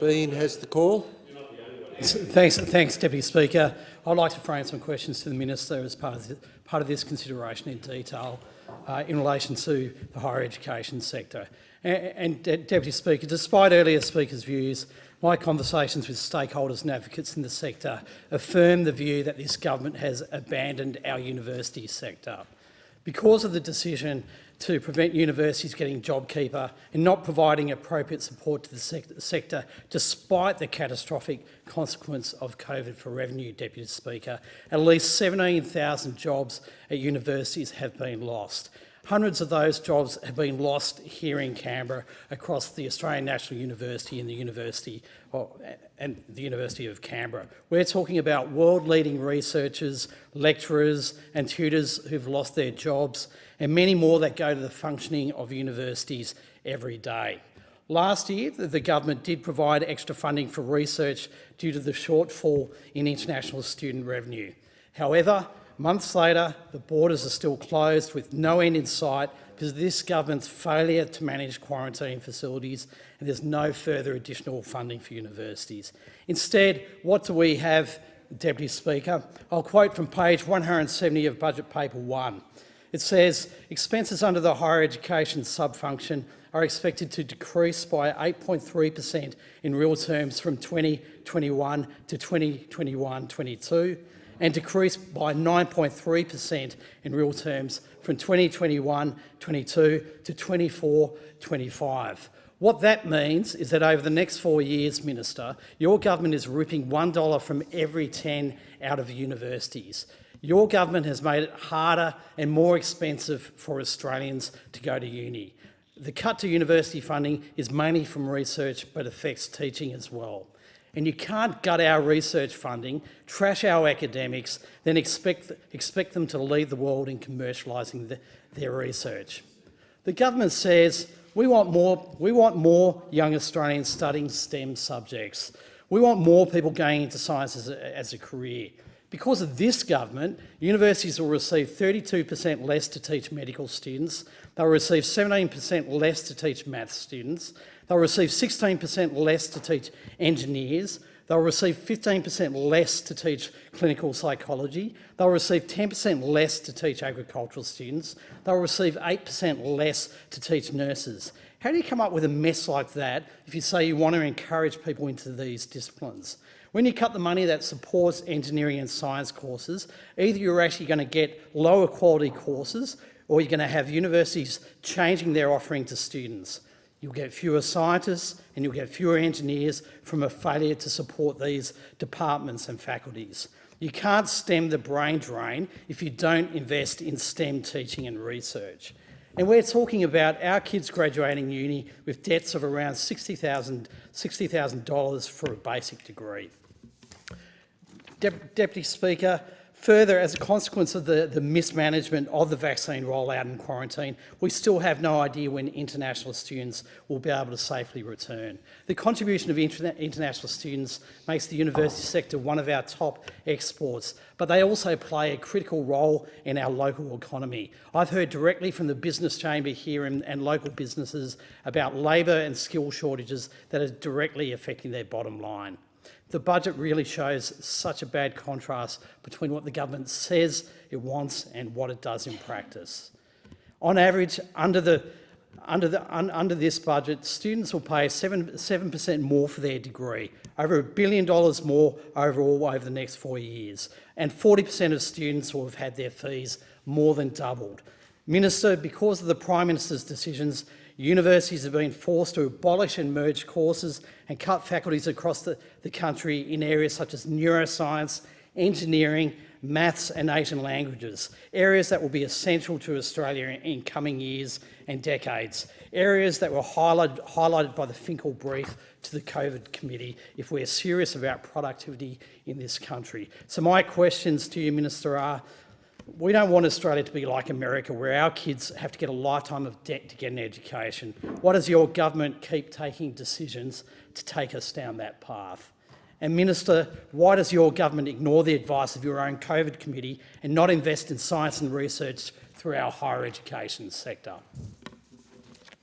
Bean has the call. Thanks, Deputy Speaker. I'd like to frame some questions to the Minister as part of this consideration in detail in relation to the higher education sector. Deputy Speaker, despite earlier speakers' views, my conversations with stakeholders and advocates in the sector affirm the view that this government has abandoned our university sector. Because of the decision to prevent universities getting JobKeeper and not providing appropriate support to the sector, despite the catastrophic consequence of COVID for revenue, Deputy Speaker, at least 17,000 jobs at universities have been lost. Hundreds of those jobs have been lost here in Canberra across the Australian National University and the University of Canberra. We're talking about world-leading researchers, lecturers and tutors who've lost their jobs, and many more that go to the functioning of universities every day. Last year, the government did provide extra funding for research due to the shortfall in international student revenue. However, months later, the borders are still closed with no end in sight because of this government's failure to manage quarantine facilities, and there's no further additional funding for universities. Instead, what do we have, Deputy Speaker? I'll quote from page 170 of Budget Paper 1. It says, expenses under the higher education sub-function are expected to decrease by 8.3% in real terms from 2021 to 2021-22 and decrease by 9.3% in real terms from 2021-22 to 24-25. What that means is that over the next 4 years, Minister, your government is ripping $1 from every 10 out of universities. Your government has made it harder and more expensive for Australians to go to uni. The cut to university funding is mainly from research but affects teaching as well. And you can't gut our research funding, trash our academics, then expect them to lead the world in commercialising their research. The government says we want more young Australians studying STEM subjects. We want more people going into science as a career. Because of this government, universities will receive 32% less to teach medical students, they'll receive 17% less to teach maths students, they'll receive 16% less to teach engineers, they'll receive 15% less to teach clinical psychology, they'll receive 10% less to teach agricultural students, they'll receive 8% less to teach nurses. How do you come up with a mess like that if you say you want to encourage people into these disciplines? When you cut the money that supports engineering and science courses, either you're actually going to get lower quality courses or you're going to have universities changing their offering to students. You'll get fewer scientists and you'll get fewer engineers from a failure to support these departments and faculties. You can't stem the brain drain if you don't invest in STEM teaching and research. And we're talking about our kids graduating uni with debts of around $60,000 for a basic degree. Deputy Speaker, further, as a consequence of the mismanagement of the vaccine rollout and quarantine, we still have no idea when international students will be able to safely return. The contribution of international students makes the university sector one of our top exports, but they also play a critical role in our local economy. I've heard directly from the business chamber here and local businesses about labour and skill shortages that are directly affecting their bottom line. The budget really shows such a bad contrast between what the government says it wants and what it does in practice. On average, under this budget, students will pay 7% more for their degree, over $1 billion more overall over the next 4 years, and 40% of students will have had their fees more than doubled. Minister, because of the Prime Minister's decisions, universities have been forced to abolish and merge courses and cut faculties across the country in areas such as neuroscience, engineering, maths and Asian languages, areas that will be essential to Australia in coming years and decades, areas that were highlighted by the Finkel brief to the COVID committee if we're serious about productivity in this country. So my questions to you, Minister, are, we don't want Australia to be like America, where our kids have to get a lifetime of debt to get an education. Why does your government keep taking decisions to take us down that path? And Minister, why does your government ignore the advice of your own COVID committee and not invest in science and research through our higher education sector?